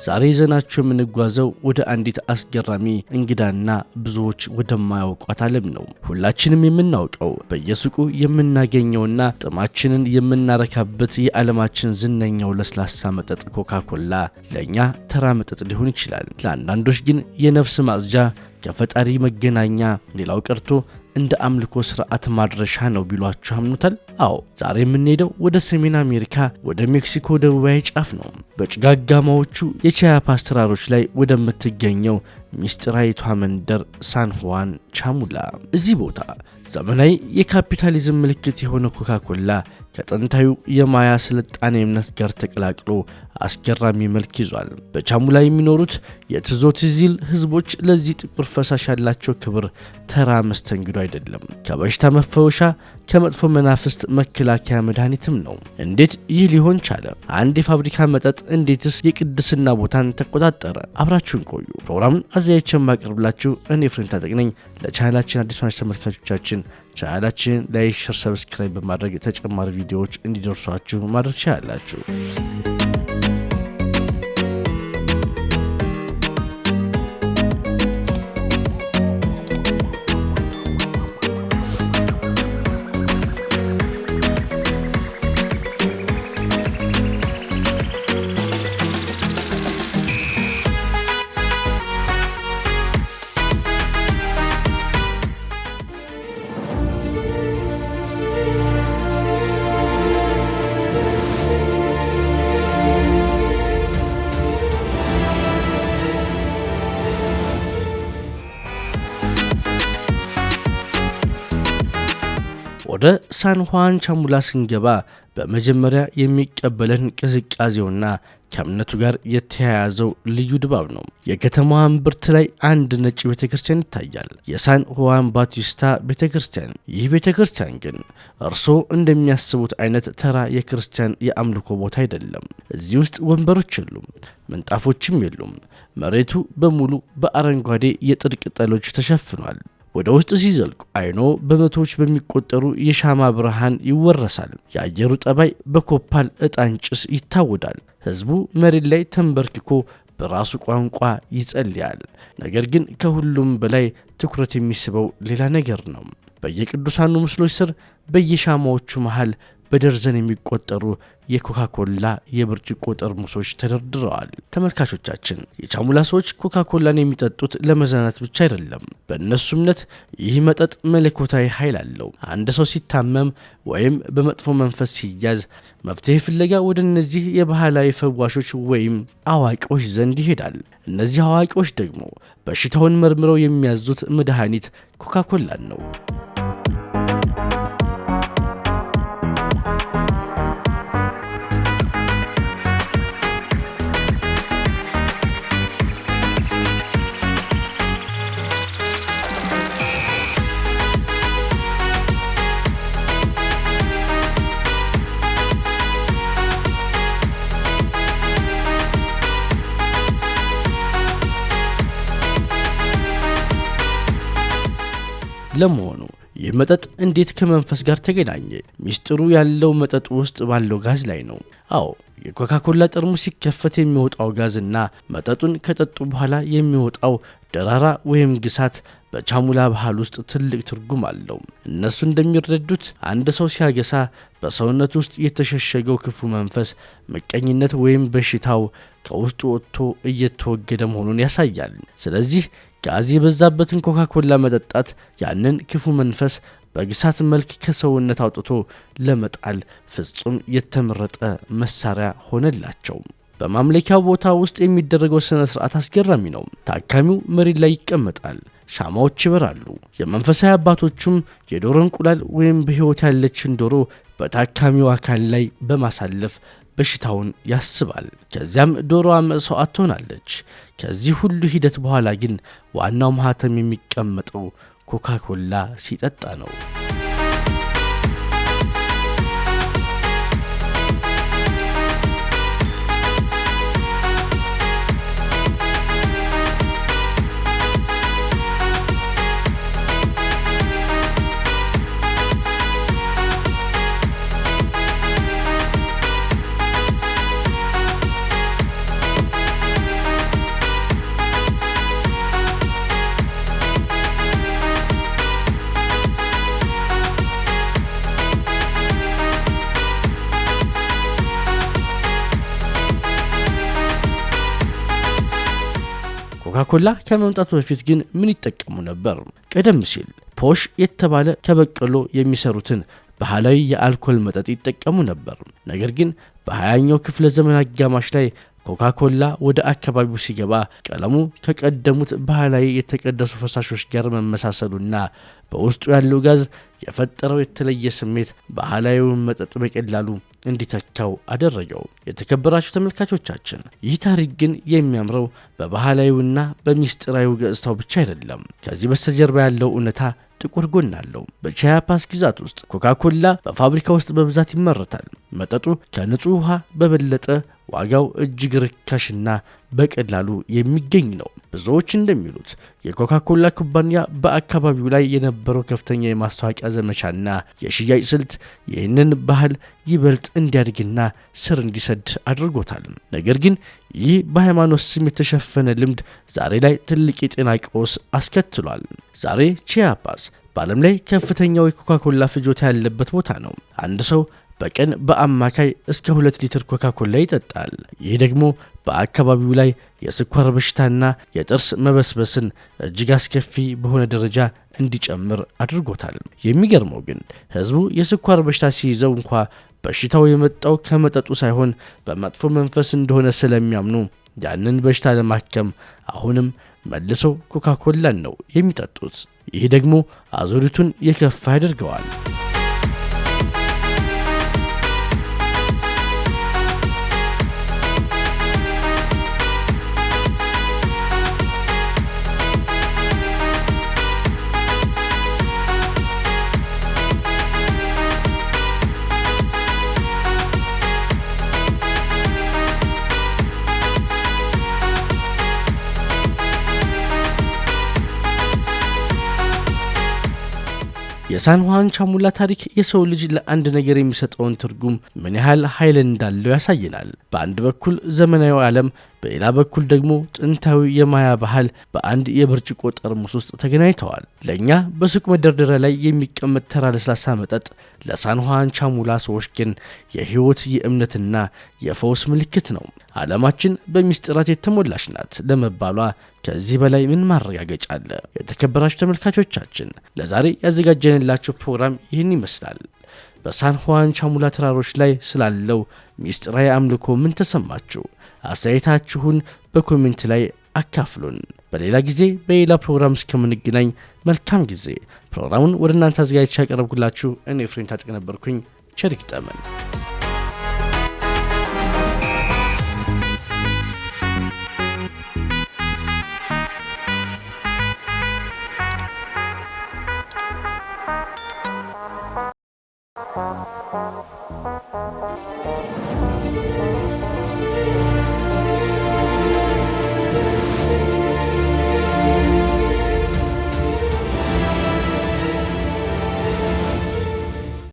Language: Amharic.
ዛሬ ይዘናችሁ የምንጓዘው ወደ አንዲት አስገራሚ እንግዳና ብዙዎች ወደማያውቋት ዓለም ነው። ሁላችንም የምናውቀው በየሱቁ የምናገኘውና ጥማችንን የምናረካበት የዓለማችን ዝነኛው ለስላሳ መጠጥ ኮካኮላ ለኛ ተራ መጠጥ ሊሆን ይችላል። ለአንዳንዶች ግን የነፍስ ማጽጃ፣ ከፈጣሪ መገናኛ፣ ሌላው ቀርቶ እንደ አምልኮ ስርዓት ማድረሻ ነው ቢሏችሁ አምኑታል? አዎ፣ ዛሬ የምንሄደው ወደ ሰሜን አሜሪካ ወደ ሜክሲኮ ደቡባዊ ጫፍ ነው። በጭጋጋማዎቹ የቺያፓስ ተራሮች ላይ ወደምትገኘው ሚስጥራዊቷ መንደር ሳን ሁዋን ቻሙላ። እዚህ ቦታ ዘመናዊ የካፒታሊዝም ምልክት የሆነ ኮካኮላ ከጥንታዊ የማያ ስልጣኔ እምነት ጋር ተቀላቅሎ አስገራሚ መልክ ይዟል። በቻሙላ የሚኖሩት የትዞትዚል ህዝቦች ለዚህ ጥቁር ፈሳሽ ያላቸው ክብር ተራ መስተንግዶ አይደለም፣ ከበሽታ መፈወሻ፣ ከመጥፎ መናፍስት መከላከያ መድኃኒትም ነው። እንዴት ይህ ሊሆን ቻለ? አንድ የፋብሪካ መጠጥ እንዴትስ የቅድስና ቦታን ተቆጣጠረ? አብራችሁን ቆዩ። ፕሮግራሙን አዘጋጅቼ የማቀርብላችሁ እኔ ፍሬም ታጠቅ ነኝ። ለቻናላችን አዲስ ሆናችሁ ተመልካቾቻችን ቻናላችን ላይክ፣ ሼር፣ ሰብስክራይብ በማድረግ ተጨማሪ ቪዲዮዎች እንዲደርሷችሁ ማድረግ ትችላላችሁ። ወደ ሳን ሁዋን ቻሙላ ስንገባ በመጀመሪያ የሚቀበለን ቅዝቃዜውና ከእምነቱ ጋር የተያያዘው ልዩ ድባብ ነው። የከተማዋ እምብርት ላይ አንድ ነጭ ቤተክርስቲያን ይታያል፣ የሳን ሁዋን ባቲስታ ቤተክርስቲያን። ይህ ቤተክርስቲያን ግን እርስዎ እንደሚያስቡት አይነት ተራ የክርስቲያን የአምልኮ ቦታ አይደለም። እዚህ ውስጥ ወንበሮች የሉም፣ ምንጣፎችም የሉም። መሬቱ በሙሉ በአረንጓዴ የጥድ ቅጠሎች ተሸፍኗል። ወደ ውስጥ ሲዘልቁ አይኖ በመቶዎች በሚቆጠሩ የሻማ ብርሃን ይወረሳል። የአየሩ ጠባይ በኮፓል ዕጣን ጭስ ይታወዳል። ህዝቡ መሬት ላይ ተንበርክኮ በራሱ ቋንቋ ይጸልያል። ነገር ግን ከሁሉም በላይ ትኩረት የሚስበው ሌላ ነገር ነው። በየቅዱሳኑ ምስሎች ስር፣ በየሻማዎቹ መሃል በደርዘን የሚቆጠሩ የኮካኮላ የብርጭቆ ጠርሙሶች ተደርድረዋል። ተመልካቾቻችን፣ የቻሙላ ሰዎች ኮካኮላን የሚጠጡት ለመዝናናት ብቻ አይደለም። በእነሱ እምነት ይህ መጠጥ መለኮታዊ ኃይል አለው። አንድ ሰው ሲታመም ወይም በመጥፎ መንፈስ ሲያዝ መፍትሄ ፍለጋ ወደ እነዚህ የባህላዊ ፈዋሾች ወይም አዋቂዎች ዘንድ ይሄዳል። እነዚህ አዋቂዎች ደግሞ በሽታውን መርምረው የሚያዙት መድኃኒት ኮካኮላን ነው። ለመሆኑ ይህ መጠጥ እንዴት ከመንፈስ ጋር ተገናኘ? ሚስጥሩ ያለው መጠጡ ውስጥ ባለው ጋዝ ላይ ነው። አዎ፣ የኮካኮላ ጠርሙስ ሲከፈት የሚወጣው ጋዝና መጠጡን ከጠጡ በኋላ የሚወጣው ደራራ ወይም ግሳት በቻሙላ ባህል ውስጥ ትልቅ ትርጉም አለው። እነሱ እንደሚረዱት አንድ ሰው ሲያገሳ በሰውነት ውስጥ የተሸሸገው ክፉ መንፈስ፣ ምቀኝነት ወይም በሽታው ከውስጡ ወጥቶ እየተወገደ መሆኑን ያሳያል። ስለዚህ ጋዝ የበዛበትን ኮካኮላ መጠጣት ያንን ክፉ መንፈስ በግሳት መልክ ከሰውነት አውጥቶ ለመጣል ፍጹም የተመረጠ መሳሪያ ሆነላቸው። በማምለኪያው ቦታ ውስጥ የሚደረገው ስነ ስርዓት አስገራሚ ነው። ታካሚው መሬት ላይ ይቀመጣል፣ ሻማዎች ይበራሉ። የመንፈሳዊ አባቶቹም የዶሮ እንቁላል ወይም በሕይወት ያለችን ዶሮ በታካሚው አካል ላይ በማሳለፍ በሽታውን ያስባል። ከዚያም ዶሮዋ መስዋዕት ትሆናለች። ከዚህ ሁሉ ሂደት በኋላ ግን ዋናው ማህተም የሚቀመጠው ኮካኮላ ሲጠጣ ነው። ኮካኮላ ከመምጣቱ በፊት ግን ምን ይጠቀሙ ነበር? ቀደም ሲል ፖሽ የተባለ ከበቀሎ የሚሰሩትን ባህላዊ የአልኮል መጠጥ ይጠቀሙ ነበር። ነገር ግን በ20ኛው ክፍለ ዘመን አጋማሽ ላይ ኮካኮላ ወደ አካባቢው ሲገባ ቀለሙ ከቀደሙት ባህላዊ የተቀደሱ ፈሳሾች ጋር መመሳሰሉና በውስጡ ያለው ጋዝ የፈጠረው የተለየ ስሜት ባህላዊውን መጠጥ በቀላሉ እንዲተካው አደረገው። የተከበራችሁ ተመልካቾቻችን፣ ይህ ታሪክ ግን የሚያምረው በባህላዊውና በሚስጥራዊ ገጽታው ብቻ አይደለም። ከዚህ በስተጀርባ ያለው እውነታ ጥቁር ጎን አለው። በቺያፓስ ግዛት ውስጥ ኮካኮላ በፋብሪካ ውስጥ በብዛት ይመረታል። መጠጡ ከንጹህ ውሃ በበለጠ ዋጋው እጅግ ርካሽና በቀላሉ የሚገኝ ነው። ብዙዎች እንደሚሉት የኮካኮላ ኩባንያ በአካባቢው ላይ የነበረው ከፍተኛ የማስታወቂያ ዘመቻና የሽያጭ ስልት ይህንን ባህል ይበልጥ እንዲያድግና ስር እንዲሰድ አድርጎታል። ነገር ግን ይህ በሃይማኖት ስም የተሸፈነ ልምድ ዛሬ ላይ ትልቅ የጤና ቀውስ አስከትሏል። ዛሬ ቺያፓስ በዓለም ላይ ከፍተኛው የኮካኮላ ፍጆታ ያለበት ቦታ ነው። አንድ ሰው በቀን በአማካይ እስከ 2 ሊትር ኮካኮላ ይጠጣል። ይህ ደግሞ በአካባቢው ላይ የስኳር በሽታና የጥርስ መበስበስን እጅግ አስከፊ በሆነ ደረጃ እንዲጨምር አድርጎታል። የሚገርመው ግን ህዝቡ የስኳር በሽታ ሲይዘው እንኳ በሽታው የመጣው ከመጠጡ ሳይሆን በመጥፎ መንፈስ እንደሆነ ስለሚያምኑ ያንን በሽታ ለማከም አሁንም መልሰው ኮካኮላን ነው የሚጠጡት። ይህ ደግሞ አዙሪቱን የከፋ ያደርገዋል። የሳን ሁዋን ቻሙላ ታሪክ የሰው ልጅ ለአንድ ነገር የሚሰጠውን ትርጉም ምን ያህል ኃይል እንዳለው ያሳየናል። በአንድ በኩል ዘመናዊ ዓለም፣ በሌላ በኩል ደግሞ ጥንታዊ የማያ ባህል በአንድ የብርጭቆ ጠርሙስ ውስጥ ተገናኝተዋል። ለእኛ በሱቅ መደርደሪያ ላይ የሚቀመጥ ተራ ለስላሳ መጠጥ ለሳን ሁዋን ቻሙላ ሰዎች ግን የህይወት የእምነትና የፈውስ ምልክት ነው። ዓለማችን በሚስጥራት የተሞላች ናት ለመባሏ ከዚህ በላይ ምን ማረጋገጫ አለ? የተከበራችሁ ተመልካቾቻችን፣ ለዛሬ ያዘጋጀንላችሁ ፕሮግራም ይህን ይመስላል። በሳን ሁዋን ቻሙላ ተራሮች ላይ ስላለው ሚስጥራዊ አምልኮ ምን ተሰማችሁ? አስተያየታችሁን በኮሜንት ላይ አካፍሉን። በሌላ ጊዜ በሌላ ፕሮግራም እስከምንገናኝ መልካም ጊዜ። ፕሮግራሙን ወደ እናንተ አዘጋጅቼ ያቀረብኩላችሁ እኔ ፍሬን ታጥቅ ነበርኩኝ። ቸር ይግጠመን።